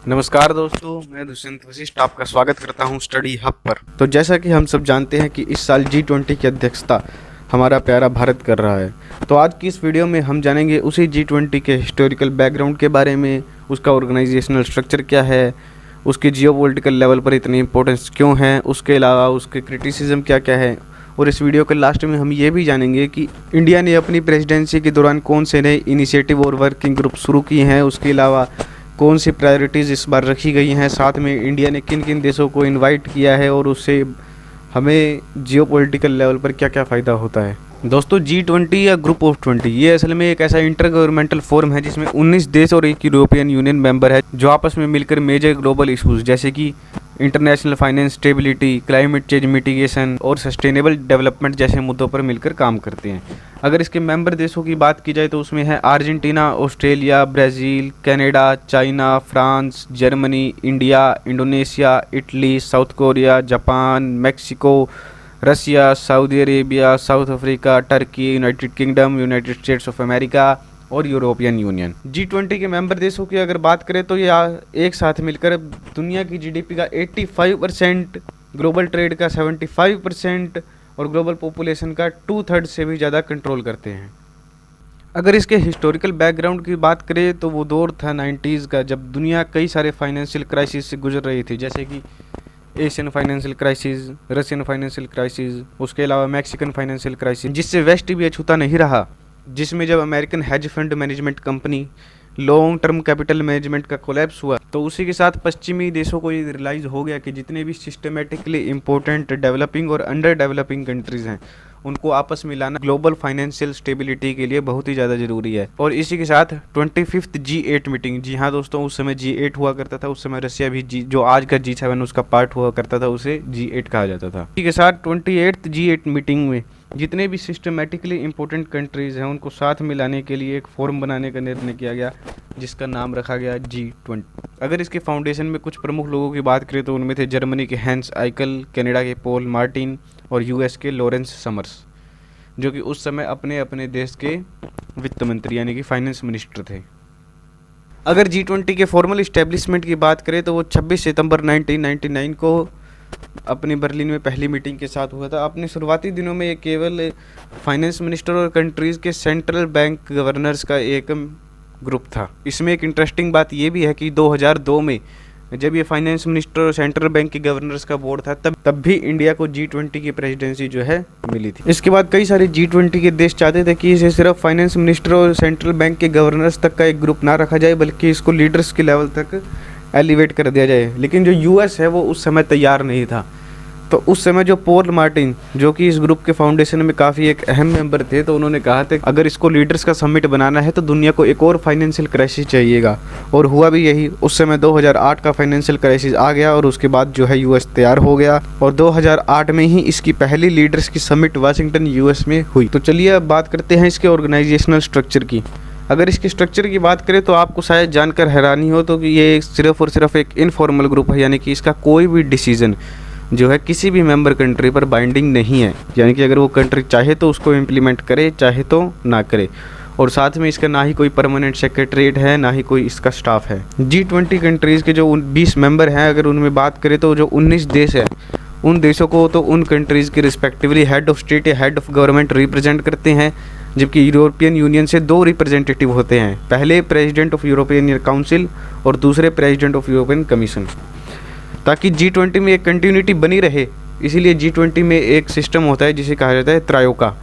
नमस्कार दोस्तों, मैं दुष्यंत वशिष्ठ आपका स्वागत करता हूं स्टडी हब पर। तो जैसा कि हम सब जानते हैं कि इस साल G20 की अध्यक्षता हमारा प्यारा भारत कर रहा है। तो आज की इस वीडियो में हम जानेंगे उसी G20 के हिस्टोरिकल बैकग्राउंड के बारे में, उसका ऑर्गेनाइजेशनल स्ट्रक्चर क्या है, उसकी जियोपॉलिटिकल लेवल पर इतनी इंपॉर्टेंस क्यों है, उसके अलावा उसके क्रिटिसिज्म क्या क्या है। और इस वीडियो के लास्ट में हम ये भी जानेंगे कि इंडिया ने अपनी प्रेसिडेंसी के दौरान कौन से नए इनिशिएटिव और वर्किंग ग्रुप शुरू किए हैं, उसके अलावा कौन सी प्रायोरिटीज़ इस बार रखी गई हैं, साथ में इंडिया ने किन किन देशों को इनवाइट किया है और उससे हमें जियोपॉलिटिकल लेवल पर क्या क्या फ़ायदा होता है। दोस्तों, G20 या ग्रुप ऑफ 20 ये असल में एक ऐसा इंटर गवर्नमेंटल फोरम है जिसमें 19 देश और एक यूरोपियन यूनियन मेंबर है, जो आपस में मिलकर मेजर ग्लोबल इशूज़ जैसे कि international finance stability, climate change mitigation और सस्टेनेबल डेवलपमेंट जैसे मुद्दों पर मिलकर काम करते हैं। अगर इसके मेंबर देशों की बात की जाए तो उसमें है Argentina, Australia, Brazil, Canada, China, France, Germany, India, Indonesia, Italy, South Korea, Japan, Mexico, Russia, Saudi Arabia, South Africa, Turkey, United Kingdom, United States of America और यूरोपियन यूनियन। G20 के मेंबर देशों की अगर बात करें तो ये एक साथ मिलकर दुनिया की जीडीपी का 85%, ग्लोबल ट्रेड का 75% और ग्लोबल पॉपुलेशन का 2/3 से भी ज़्यादा कंट्रोल करते हैं। अगर इसके हिस्टोरिकल बैकग्राउंड की बात करें तो वो दौर था 90s का, जब दुनिया कई सारे फाइनेंशियल क्राइसिस से गुजर रही थी, जैसे कि Asian financial crisis, Russian financial crisis, उसके अलावा मैक्सिकन फाइनेंशियल क्राइसिस, जिससे वेस्ट भी अछूता नहीं रहा, जिसमें जब American hedge fund management company long term capital management का कोलैप्स हुआ तो उसी के साथ पश्चिमी देशों को ये रियलाइज़ हो गया कि जितने भी सिस्टमेटिकली इंपॉर्टेंट डेवलपिंग और अंडर डेवलपिंग कंट्रीज़ हैं उनको आपस में लाना ग्लोबल फाइनेंशियल स्टेबिलिटी के लिए बहुत ही ज़्यादा ज़रूरी है। और इसी के साथ 25th G8 मीटिंग, जी हाँ दोस्तों, उस समय G8 हुआ करता था, उस समय रशिया भी जो आज का G7 उसका पार्ट हुआ करता था, उसे G8 कहा जाता था। इसी के साथ 28th G8 मीटिंग में जितने भी सिस्टमेटिकली इंपॉर्टेंट कंट्रीज़ हैं उनको साथ में लाने के लिए एक फोरम बनाने का निर्णय किया गया, जिसका नाम रखा गया G20। अगर इसके फाउंडेशन में कुछ प्रमुख लोगों की बात करें तो उनमें थे जर्मनी के हैंस आइकल, कनाडा के पॉल मार्टिन और यूएस के लॉरेंस समर्स, जो कि उस समय अपने अपने देश के वित्त मंत्री यानी कि फाइनेंस मिनिस्टर थे। अगर G20 के फॉर्मल इस्टेब्लिशमेंट की बात करें तो वो 26 सितंबर 1999 को अपनी बर्लिन में पहली मीटिंग के साथ हुआ था। अपने शुरुआती दिनों में ये केवल फाइनेंस मिनिस्टर और कंट्रीज़ के सेंट्रल बैंक गवर्नर्स का एक ग्रुप था। इसमें एक इंटरेस्टिंग बात ये भी है कि 2002 में जब ये फाइनेंस मिनिस्टर और सेंट्रल बैंक के गवर्नर्स का बोर्ड था तब भी इंडिया को G20 की प्रेसिडेंसी जो है मिली थी। इसके बाद कई सारे G20 के देश चाहते थे कि इसे सिर्फ फाइनेंस मिनिस्टर और सेंट्रल बैंक के गवर्नर्स तक का एक ग्रुप ना रखा जाए, बल्कि इसको लीडर्स के लेवल तक एलिवेट कर दिया जाए। लेकिन जो यूएस है वो उस समय तैयार नहीं था। तो उस समय जो पॉल मार्टिन, जो कि इस ग्रुप के फाउंडेशन में काफ़ी एक अहम मेंबर थे, तो उन्होंने कहा था अगर इसको लीडर्स का समिट बनाना है तो दुनिया को एक और फाइनेंशियल क्राइसिस चाहिएगा। और हुआ भी यही। उस समय 2008 का फाइनेंशियल क्राइसिस आ गया और उसके बाद जो है यूएस तैयार हो गया और 2008 में ही इसकी पहली लीडर्स की समिट वाशिंगटन यूएस में हुई। तो चलिए अब बात करते हैं इसके ऑर्गेनाइजेशनल स्ट्रक्चर की। अगर इसके स्ट्रक्चर की बात करें तो आपको शायद जानकर हैरानी हो तो कि ये सिर्फ और सिर्फ एक इनफॉर्मल ग्रुप है, यानी कि इसका कोई भी डिसीजन जो है किसी भी मेंबर कंट्री पर बाइंडिंग नहीं है, यानी कि अगर वो कंट्री चाहे तो उसको इम्प्लीमेंट करे, चाहे तो ना करे। और साथ में इसका ना ही कोई परमानेंट सेक्रेटरीट है, ना ही कोई इसका स्टाफ है। G20 कंट्रीज़ के जो 20 मेंबर हैं, अगर उनमें बात करें तो जो 19 देश हैं उन देशों को तो उन कंट्रीज़ के रिस्पेक्टिवली हेड ऑफ स्टेट या हेड ऑफ गवर्नमेंट रिप्रेजेंट करते हैं, जबकि यूरोपियन यूनियन से 2 रिप्रेजेंटेटिव होते हैं, पहले प्रेसिडेंट ऑफ यूरोपियन काउंसिल और दूसरे प्रेसिडेंट ऑफ यूरोपियन कमीशन। ताकि G20 में एक कंटिन्यूटी बनी रहे, इसीलिए G20 में एक सिस्टम होता है जिसे कहा जाता है त्रायोका,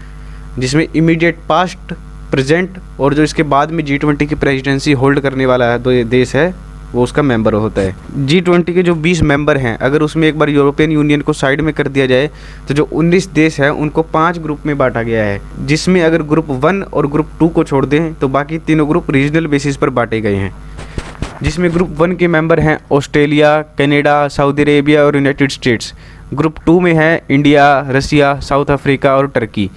जिसमें इमीडिएट पास्ट, प्रेजेंट और जो इसके बाद में G20 की प्रेसिडेंसी होल्ड करने वाला देश है वो उसका मेंबर होता है। G20 के जो 20 मेंबर हैं, अगर उसमें एक बार यूरोपियन यूनियन को साइड में कर दिया जाए तो जो 19 देश हैं उनको 5 ग्रुप में बांटा गया है, जिसमें अगर ग्रुप 1 और ग्रुप 2 को छोड़ दें तो बाकी तीनों ग्रुप रीजनल बेसिस पर बांटे गए हैं, जिसमें ग्रुप 1 के मेंबर हैं ऑस्ट्रेलिया, कनाडा, सऊदी अरेबिया और यूनाइटेड स्टेट्स। ग्रुप 2 में है इंडिया, रसिया, साउथ अफ्रीका और टर्की।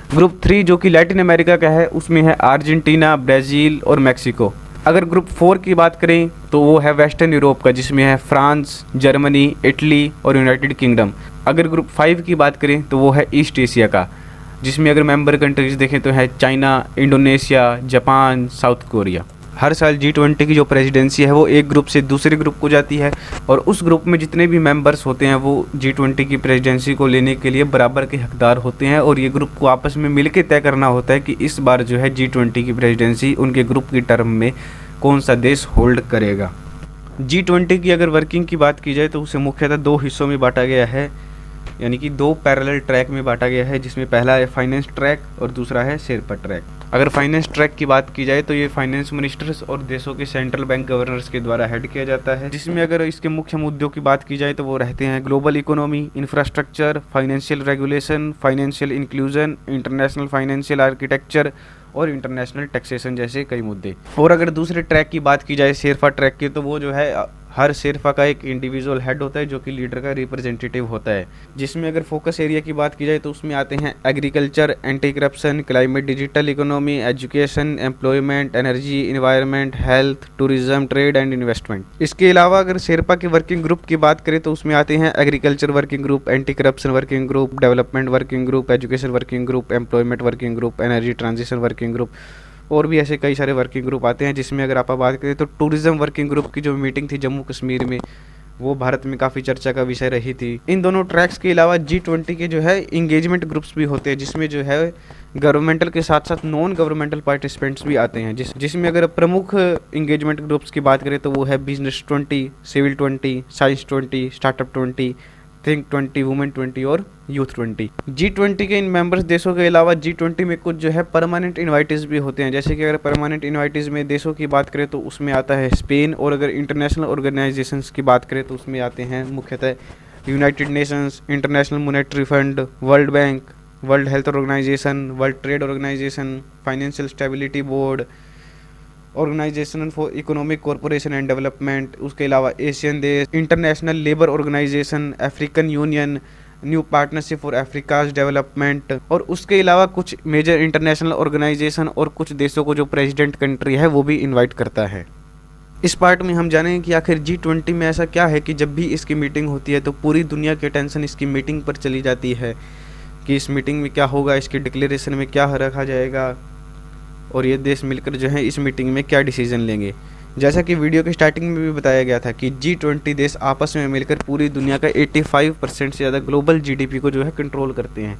ग्रुप 3 जो कि लैटिन अमेरिका का है उसमें है अर्जेंटीना, ब्राज़ील और मैक्सिको। अगर ग्रुप 4 की बात करें तो वो है वेस्टर्न यूरोप का, जिसमें है फ्रांस, जर्मनी, इटली और यूनाइटेड किंगडम। अगर ग्रुप 5 की बात करें तो वो है ईस्ट एशिया का, जिसमें अगर मेंबर कंट्रीज देखें तो है China, Indonesia, Japan, South Korea. हर साल G20 की जो प्रेसिडेंसी है वो एक ग्रुप से दूसरे ग्रुप को जाती है और उस ग्रुप में जितने भी मेंबर्स होते हैं वो G20 की प्रेसिडेंसी को लेने के लिए बराबर के हकदार होते हैं और ये ग्रुप को आपस में मिलकर तय करना होता है कि इस बार जो है G20 की प्रेसिडेंसी उनके ग्रुप की टर्म में कौन सा देश होल्ड करेगा। G20 की अगर वर्किंग की बात की जाए तो उसे मुख्यतः दो हिस्सों में बांटा गया है, यानी कि दो पैरेलल ट्रैक में बांटा गया है, जिसमें पहला है फाइनेंस ट्रैक और दूसरा है शेरपा ट्रैक। अगर फाइनेंस ट्रैक की बात की जाए तो ये फाइनेंस मिनिस्टर्स और देशों के सेंट्रल बैंक गवर्नर्स के द्वारा हेड किया जाता है, जिसमें अगर इसके मुख्य मुद्दों की बात की जाए तो वो रहते हैं global economy, infrastructure, financial regulation, financial inclusion, international financial architecture और इंटरनेशनल टैक्सेशन जैसे कई मुद्दे। और अगर दूसरे ट्रैक की बात की जाए शेरपा ट्रैक की, तो वो जो है हर शेरपा का एक इंडिविजुअल हेड होता है जो कि लीडर का रिप्रेजेंटेटिव होता है, जिसमें अगर फोकस एरिया की बात की जाए तो उसमें आते हैं agriculture, anti corruption, climate, digital economy, education, employment, energy, environment, health, tourism, trade and investment. इसके अलावा अगर शेरपा के वर्किंग ग्रुप की बात करें तो उसमें आते हैं agriculture working group, anti corruption working group, development working group, education working group, employment working group, energy transition working group और भी ऐसे कई सारे वर्किंग ग्रुप आते हैं। जिसमें अगर आप बात करें तो टूरिज्म वर्किंग ग्रुप की जो मीटिंग थी जम्मू कश्मीर में, वो भारत में काफ़ी चर्चा का विषय रही थी। इन दोनों ट्रैक्स के अलावा G20 के जो है इंगेजमेंट ग्रुप्स भी होते हैं, जिसमें जो है गवर्नमेंटल के साथ साथ नॉन गवर्नमेंटल पार्टिसिपेंट्स भी आते हैं, जिसमें अगर प्रमुख इंगेजमेंट ग्रुप्स की बात करें तो वो है business 20, civil 20, science 20, startup 20, think 20, women 20 और यूथ 20। G20 के इन मेंबर्स देशों के अलावा G20 में कुछ जो है परमानेंट इन्वाइटीज भी होते हैं, जैसे कि अगर परमानेंट इन्वाइटीज में देशों की बात करें तो उसमें आता है स्पेन, और अगर इंटरनेशनल ऑर्गेनाइजेशंस की बात करें तो उसमें आते हैं मुख्यतः United Nations, International Monetary Fund, World Bank, World Health Organization, World Trade Organization, Financial Stability Board, Organization for Economic Corporation and Development, उसके अलावा एशियन देश, International Labour Organization, African Union, New Partnership for Africa's Development, और उसके अलावा कुछ major international organisation और कुछ देशों को जो प्रेसिडेंट कंट्री है वो भी इनवाइट करता है। इस पार्ट में हम जानेंगे कि आखिर G20 में ऐसा क्या है कि जब भी इसकी मीटिंग होती है तो पूरी दुनिया की अटेंशन इसकी मीटिंग पर चली जाती है कि इस मीटिंग में क्या होगा, इसकी डिक्लेरेशन में क्या रखा जाएगा और ये देश मिलकर जो है इस मीटिंग में क्या डिसीजन लेंगे। जैसा कि वीडियो की स्टार्टिंग में भी बताया गया था कि G20 देश आपस में मिलकर पूरी दुनिया का 85% से ज़्यादा ग्लोबल GDP को जो है कंट्रोल करते हैं।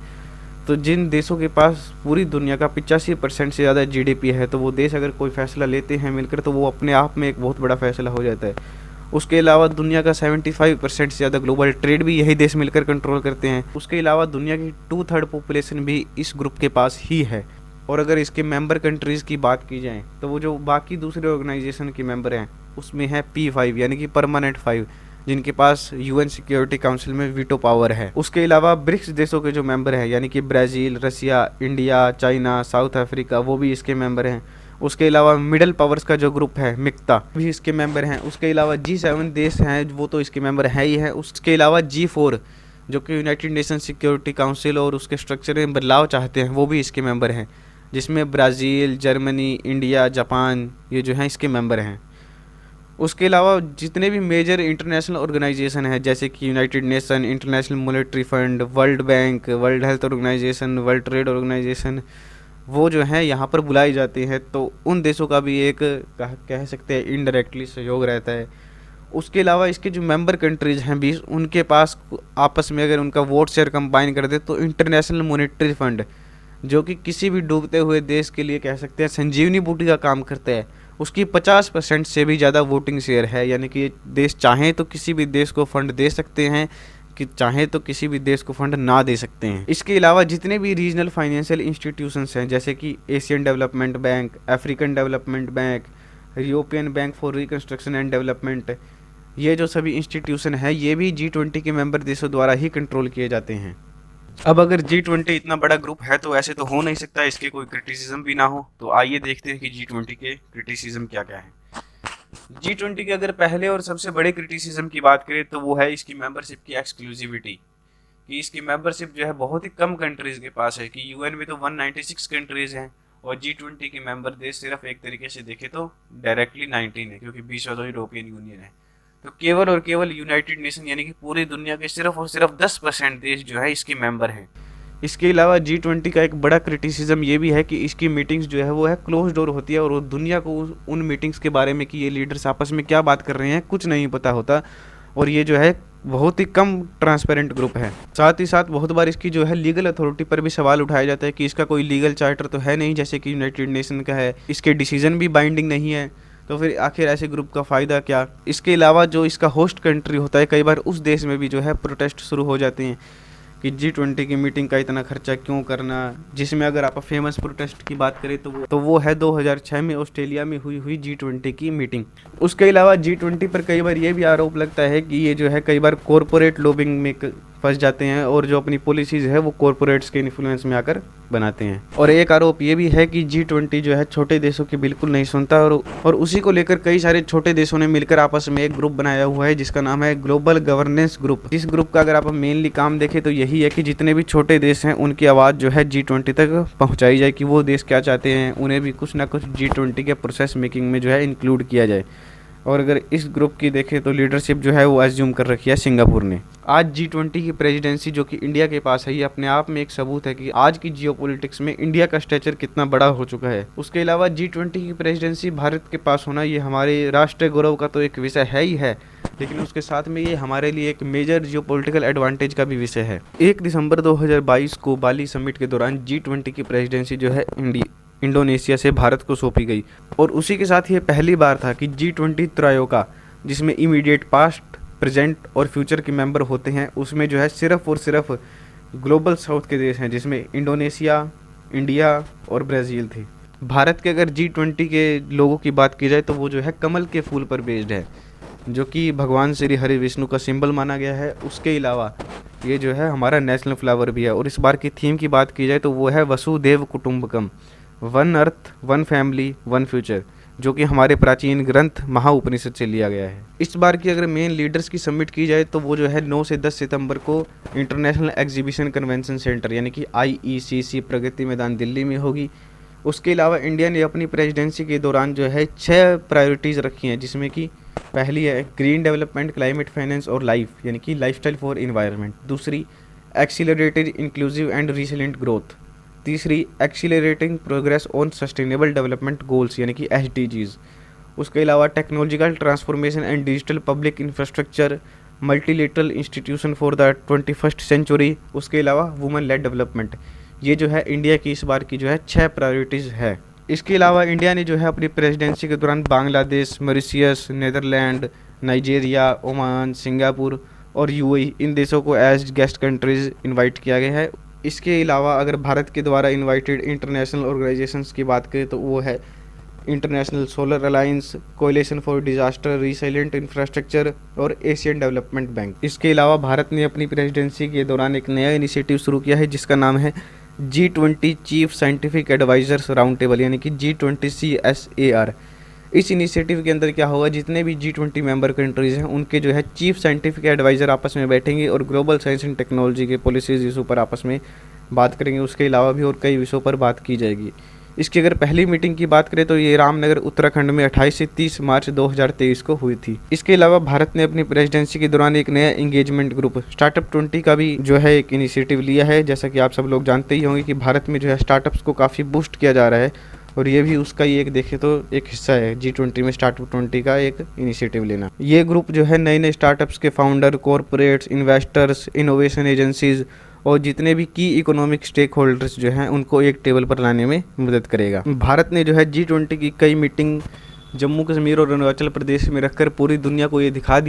तो जिन देशों के पास पूरी दुनिया का 85% से ज़्यादा GDP है, तो वो देश अगर कोई फैसला लेते हैं मिलकर तो वो अपने आप में एक बहुत बड़ा फैसला हो जाता है। उसके अलावा दुनिया का 75% से ज़्यादा ग्लोबल ट्रेड भी यही देश मिलकर कंट्रोल करते हैं। उसके अलावा दुनिया की 2/3 पॉपुलेशन भी इस ग्रुप के पास ही है। और अगर इसके मेंबर कंट्रीज़ की बात की जाए तो वो जो बाकी दूसरे ऑर्गेनाइजेशन के मेंबर हैं उसमें है P5 यानी कि परमानेंट 5, जिनके पास UN सिक्योरिटी काउंसिल में वीटो पावर है। उसके अलावा ब्रिक्स देशों के जो मेंबर हैं यानी कि ब्राज़ील, रसिया, इंडिया, चाइना, साउथ अफ्रीका, वो भी इसके मेंबर हैं। उसके अलावा मिडल पावर्स का जो ग्रुप है मिक्ता भी इसके मेंबर हैं। उसके अलावा G7 देश हैं वो तो इसके मेंबर है ही है। उसके अलावा G4 जो कि यूनाइटेड नेशन सिक्योरिटी काउंसिल और उसके स्ट्रक्चर में बदलाव चाहते हैं वो भी इसके मेंबर हैं, जिसमें ब्राज़ील, जर्मनी, इंडिया, जापान ये जो हैं इसके मेंबर हैं। उसके अलावा जितने भी मेजर इंटरनेशनल ऑर्गेनाइजेशन हैं जैसे कि United Nation, International Monetary Fund, World Bank, World Health Organization, World Trade Organization, वो जो हैं यहाँ पर बुलाई जाती हैं। तो उन देशों का भी एक कह सकते हैं इनडायरेक्टली सहयोग रहता है। उसके अलावा इसके जो मेंबर कंट्रीज़ हैं 20, उनके पास आपस में अगर उनका वोट शेयर कंबाइन कर दे तो इंटरनेशनल मॉनेटरी फंड जो कि किसी भी डूबते हुए देश के लिए कह सकते हैं संजीवनी बूटी का काम करता है, उसकी 50% से भी ज़्यादा वोटिंग शेयर है। यानी कि देश चाहें तो किसी भी देश को फंड दे सकते हैं, कि चाहें तो किसी भी देश को फंड ना दे सकते हैं। इसके अलावा जितने भी रीजनल फाइनेंशियल इंस्टीट्यूशंस हैं जैसे कि Asian development bank, African development bank, European bank for reconstruction and development, ये जो सभी इंस्टीट्यूशन है ये भी G20 के मेंबर देशों द्वारा ही कंट्रोल किए जाते हैं। अब अगर G20 इतना बड़ा ग्रुप है तो ऐसे तो हो नहीं सकता इसके कोई क्रिटिसिज्म भी ना हो। तो आइए देखते हैं कि G20 के क्रिटिसिज्म क्या क्या है। G20 के अगर पहले और सबसे बड़े क्रिटिसिज्म की बात करें तो वो है इसकी मेंबरशिप की एक्सक्लूसिविटी, कि इसकी मेंबरशिप जो है बहुत ही कम कंट्रीज़ के पास है। कि UN में तो 196 कंट्रीज़ हैं और G20 के मेंबर देश सिर्फ एक तरीके से देखे तो डायरेक्टली 19 है, क्योंकि 20 तो यूरोपियन यूनियन है। तो केवल और केवल यूनाइटेड नेशन यानी कि पूरी दुनिया के सिर्फ और सिर्फ 10% देश जो है इसके मेंबर हैं। इसके अलावा G20 का एक बड़ा क्रिटिसिज्म ये भी है कि इसकी मीटिंग्स जो है वो है क्लोज डोर होती है और दुनिया को उन मीटिंग्स के बारे में कि ये लीडर्स आपस में क्या बात कर रहे हैं कुछ नहीं पता होता, और ये जो है बहुत ही कम ट्रांसपेरेंट ग्रुप है। साथ ही साथ बहुत बार इसकी जो है लीगल अथॉरिटी पर भी सवाल उठाया जाता है कि इसका कोई लीगल चार्टर तो है नहीं जैसे कि यूनाइटेड नेशन का है, इसके डिसीजन भी बाइंडिंग नहीं है, तो फिर आखिर ऐसे ग्रुप का फ़ायदा क्या। इसके अलावा जो इसका होस्ट कंट्री होता है कई बार उस देश में भी जो है प्रोटेस्ट शुरू हो जाते हैं कि G20 की मीटिंग का इतना खर्चा क्यों करना, जिसमें अगर आप फेमस प्रोटेस्ट की बात करें तो वो है 2006 में ऑस्ट्रेलिया में हुई G20 की मीटिंग। उसके अलावा G20 पर कई बार ये भी आरोप लगता है कि ये जो है कई बार कॉरपोरेट लॉबिंग में फंस जाते हैं और जो अपनी पॉलिसीज़ है वो कॉरपोरेट्स के इन्फ्लुएंस में आकर बनाते हैं। और एक आरोप ये भी है कि G20 जो है छोटे देशों की बिल्कुल नहीं सुनता और उसी को लेकर कई सारे छोटे देशों ने मिलकर आपस में एक ग्रुप बनाया हुआ है जिसका नाम है ग्लोबल गवर्नेंस ग्रुप। इस ग्रुप का अगर आप मेनली काम देखें तो यही है कि जितने भी छोटे देश हैं उनकी आवाज़ जो है G20 तक पहुँचाई जाए कि वो देश क्या चाहते हैं, उन्हें भी कुछ ना कुछ G20 के प्रोसेस मेकिंग में जो है इंक्लूड किया जाए। और अगर इस ग्रुप की देखें तो लीडरशिप जो है वो एज्यूम कर रखी है सिंगापुर ने। आज G20 की प्रेसिडेंसी जो कि इंडिया के पास है ये अपने आप में एक सबूत है कि आज की जियोपॉलिटिक्स में इंडिया का स्टेचर कितना बड़ा हो चुका है। उसके अलावा G20 की प्रेसिडेंसी भारत के पास होना ये हमारे राष्ट्रीय गौरव का तो एक विषय है ही है, लेकिन उसके साथ में ये हमारे लिए एक मेजर जियोपॉलिटिकल एडवांटेज का भी विषय है। 1 दिसंबर 2022 को बाली समिट के दौरान G20 की प्रेसिडेंसी जो है इंडोनेशिया से भारत को सौंपी गई और उसी के साथ ये पहली बार था कि G20 त्रयोका जिसमें इमीडिएट पास्ट, प्रेजेंट और फ्यूचर के मेंबर होते हैं उसमें जो है सिर्फ और सिर्फ ग्लोबल साउथ के देश हैं जिसमें इंडोनेशिया, इंडिया और ब्राज़ील थे। भारत के अगर G20 के लोगों की बात की जाए तो वो जो है कमल के फूल पर बेस्ड है जो कि भगवान श्री हरि विष्णु का सिंबल माना गया है। उसके अलावा ये जो है हमारा नेशनल फ्लावर भी है और इस बार की थीम की बात की जाए तो वो है वसुदेव कुटुंबकम, one earth, one family, one future, जो कि हमारे प्राचीन ग्रंथ महाउपनिषद से लिया गया है। इस बार की अगर मेन लीडर्स की समिट की जाए तो वो जो है 9 से 10 सितंबर को इंटरनेशनल एग्जीबिशन कन्वेंशन सेंटर यानी कि IECC प्रगति मैदान दिल्ली में होगी। उसके अलावा इंडिया ने अपनी प्रेसिडेंसी के दौरान जो है 6 प्रायोरिटीज़ रखी हैं जिसमें कि पहली है ग्रीन डेवलपमेंट, क्लाइमेट फाइनेंस और लाइफ यानी कि लाइफस्टाइल फॉर इन्वायरमेंट। दूसरी accelerated inclusive and resilient growth. तीसरी accelerating progress on sustainable development goals यानी कि SDGs। उसके अलावा technological transformation and digital public infrastructure, multilateral institution for the 21st century. उसके अलावा वुमेन लेड डेवलपमेंट। ये जो है इंडिया की इस बार की जो है 6 प्रायोरिटीज़ है। इसके अलावा इंडिया ने जो है अपनी प्रेसिडेंसी के दौरान Bangladesh, Mauritius, Netherlands, Nigeria, Oman, Singapore और UAE इन देशों को एज गेस्ट कंट्रीज़ इन्वाइट किया गया है। इसके अलावा अगर भारत के द्वारा इनवाइटेड इंटरनेशनल ऑर्गेनाइजेशंस की बात करें तो वो है international solar alliance, coalition for disaster resilient infrastructure और एशियन डेवलपमेंट बैंक। इसके अलावा भारत ने अपनी प्रेसिडेंसी के दौरान एक नया इनिशिएटिव शुरू किया है जिसका नाम है G20 chief scientific advisers round table यानी कि G20 CSAR। इस इनिशिएटिव के अंदर क्या होगा, जितने भी G20 मेंबर कंट्रीज़ हैं उनके जो है चीफ साइंटिफिक एडवाइज़र आपस में बैठेंगे और ग्लोबल साइंस एंड टेक्नोलॉजी के पॉलिसीज़ इशू पर आपस में बात करेंगे। उसके अलावा भी और कई विषयों पर बात की जाएगी। इसकी अगर पहली मीटिंग की बात करें तो ये रामनगर उत्तराखंड में 28 से 30 मार्च 2023 को हुई थी। इसके अलावा भारत ने अपनी प्रेसिडेंसी के दौरान एक नया एंगेजमेंट ग्रुप स्टार्टअप 20 का भी जो है एक इनिशिएटिव लिया है। जैसा कि आप सब लोग जानते ही होंगे कि भारत में जो है स्टार्टअप्स को काफ़ी बूस्ट किया जा रहा है और ये भी उसका ही एक देखें तो एक हिस्सा है G20 में स्टार्टअप 20 का एक इनिशिएटिव लेना। ये ग्रुप जो है नए नए स्टार्टअप्स के founder, corporates, investors, innovation agencies और जितने भी की इकोनॉमिक स्टेक होल्डर्स जो हैं उनको एक टेबल पर लाने में मदद करेगा। भारत ने जो है G20 की कई मीटिंग जम्मू कश्मीर और अरुणाचल प्रदेश में रखकर पूरी दुनिया को ये दिखा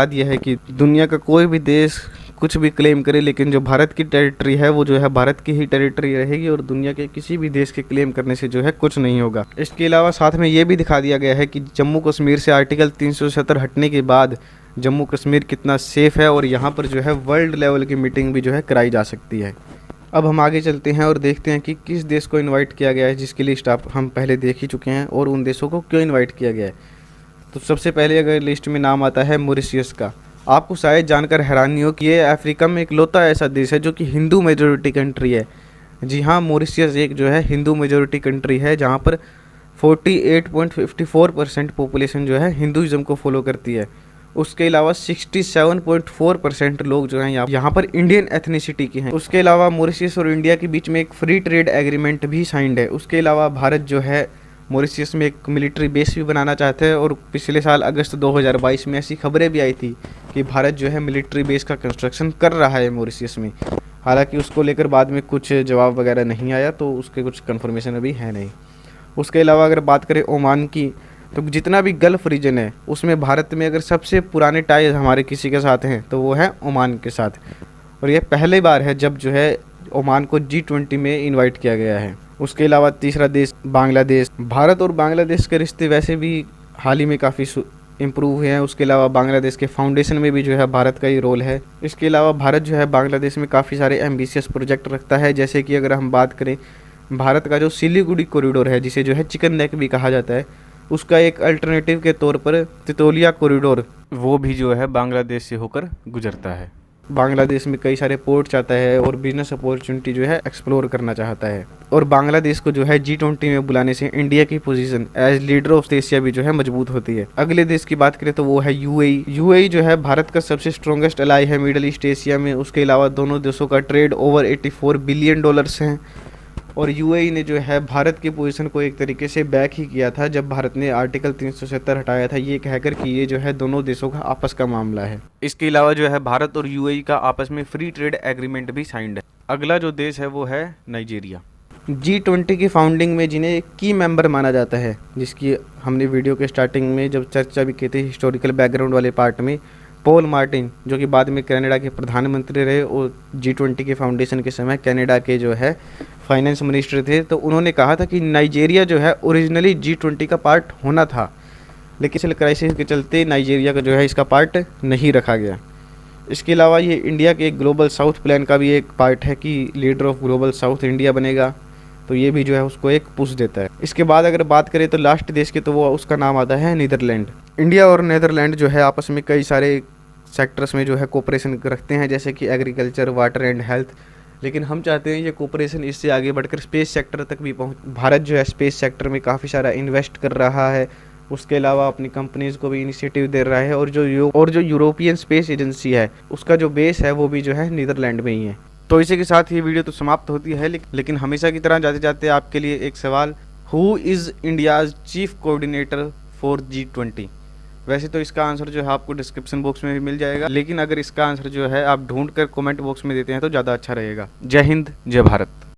दिया है कि दुनिया का कोई भी देश कुछ भी क्लेम करे लेकिन जो भारत की टेरिटरी है वो जो है भारत की ही टेरिटरी रहेगी और दुनिया के किसी भी देश के क्लेम करने से जो है कुछ नहीं होगा। इसके अलावा साथ में ये भी दिखा दिया गया है कि जम्मू कश्मीर से आर्टिकल 370 हटने के बाद जम्मू कश्मीर कितना सेफ़ है और यहाँ पर जो है वर्ल्ड लेवल की मीटिंग भी जो है कराई जा सकती है। अब हम आगे चलते हैं और देखते हैं कि किस देश को इन्वाइट किया गया है, जिसकी लिस्ट हम पहले देख ही चुके हैं, और उन देशों को क्यों इन्वाइट किया गया है। तो सबसे पहले अगर लिस्ट में नाम आता है मॉरिशियस का। आपको शायद जानकर हैरानी हो कि ये अफ्रीका में इकलौता ऐसा देश है जो कि हिंदू मेजोरिटी कंट्री है। जी हाँ, मॉरिशियस एक जो है हिंदू मेजोरिटी कंट्री है जहाँ पर 48.54% पॉपुलेशन जो है हिंदुज़म को फॉलो करती है। उसके अलावा 67.4% लोग जो हैं यहाँ पर इंडियन एथनिसिटी के हैं। उसके अलावा मॉरिशस और इंडिया के बीच में एक फ्री ट्रेड एग्रीमेंट भी साइंड है। उसके अलावा भारत जो है मॉरिशस में एक मिलिट्री बेस भी बनाना चाहते हैं और पिछले साल अगस्त 2022 में ऐसी खबरें भी आई थी कि भारत जो है मिलिट्री बेस का कंस्ट्रक्शन कर रहा है मॉरिशस में। हालांकि उसको लेकर बाद में कुछ जवाब वगैरह नहीं आया, तो उसके कुछ कंफर्मेशन अभी है नहीं। उसके अलावा अगर बात करें ओमान की, तो जितना भी गल्फ़ रीजन है उसमें भारत में अगर सबसे पुराने टाइज हमारे किसी के साथ हैं तो वो है ओमान के साथ। और यह पहली बार है जब जो है ओमान को G20 में इनवाइट किया गया है। उसके अलावा तीसरा देश बांग्लादेश। भारत और बांग्लादेश के रिश्ते वैसे भी हाल ही में काफ़ी इम्प्रूव हुए हैं। उसके अलावा बांग्लादेश के फाउंडेशन में भी जो है भारत का ही रोल है। इसके अलावा भारत जो है बांग्लादेश में काफ़ी सारे एम्बिशियस प्रोजेक्ट रखता है, जैसे कि अगर हम बात करें भारत का जो सिलीगुड़ी कॉरिडोर है, जिसे जो है चिकन नेक भी कहा जाता है, उसका एक अल्टरनेटिव के तौर पर तितोलिया कॉरिडोर वो भी जो है बांग्लादेश से होकर गुजरता है। बांग्लादेश में कई सारे पोर्ट्स आता है और बिजनेस अपॉर्चुनिटी जो है एक्सप्लोर करना चाहता है। और बांग्लादेश को जो है G20 में बुलाने से इंडिया की position as leader of Asia भी जो है मजबूत होती है। अगले देश की बात करें तो वो है यूएई जो है भारत का सबसे स्ट्रॉन्गेस्ट अलाई है मिडल ईस्ट एशिया में। उसके अलावा दोनों देशों का ट्रेड ओवर $84 बिलियन हैं। और यूएई ने जो है भारत की पोजीशन को एक तरीके से बैक ही किया था जब भारत ने आर्टिकल 370 हटाया था, ये कहकर कि ये जो है दोनों देशों का आपस का मामला है। इसके अलावा जो है भारत और यूएई का आपस में फ्री ट्रेड एग्रीमेंट भी साइंड है। अगला जो देश है वो है नाइजीरिया। G20 की फाउंडिंग में जिन्हें की मेंबर माना जाता है, जिसकी हमने वीडियो के स्टार्टिंग में जब चर्चा भी की थी हिस्टोरिकल बैकग्राउंड वाले पार्ट में, पॉल मार्टिन जो कि बाद में कनाडा के प्रधानमंत्री रहे और G20 के फाउंडेशन के समय कनाडा के जो है फाइनेंस मिनिस्टर थे, तो उन्होंने कहा था कि नाइजीरिया जो है ओरिजिनली G20 का पार्ट होना था, लेकिन इस क्राइसिस के चलते नाइजीरिया का जो है इसका पार्ट नहीं रखा गया। इसके अलावा ये इंडिया के ग्लोबल साउथ प्लान का भी एक पार्ट है कि leader of global south India बनेगा, तो ये भी जो है उसको एक पुश देता है। इसके बाद अगर बात करें तो लास्ट देश के, तो वो उसका नाम आता है नीदरलैंड। इंडिया और नीदरलैंड जो है आपस में कई सारे सेक्टर्स में जो है कोऑपरेशन रखते हैं, जैसे कि एग्रीकल्चर, वाटर एंड हेल्थ। लेकिन हम चाहते हैं ये कोऑपरेशन इससे आगे बढ़कर स्पेस सेक्टर तक भी पहुँच। भारत जो है स्पेस सेक्टर में काफ़ी सारा इन्वेस्ट कर रहा है। उसके अलावा अपनी कंपनीज़ को भी इनिशिएटिव दे रहा है। और जो यूरोपियन स्पेस एजेंसी है उसका जो बेस है वो भी जो है नीदरलैंड में ही है। तो इसी के साथ ये वीडियो तो समाप्त होती है, लेकिन हमेशा की तरह जाते जाते आपके लिए एक सवाल, who is India's chief coordinator for G20। वैसे तो इसका आंसर जो है आपको डिस्क्रिप्शन बॉक्स में भी मिल जाएगा, लेकिन अगर इसका आंसर जो है आप ढूंढ कर कमेंट बॉक्स में देते हैं तो ज़्यादा अच्छा रहेगा। जय हिंद, जय भारत।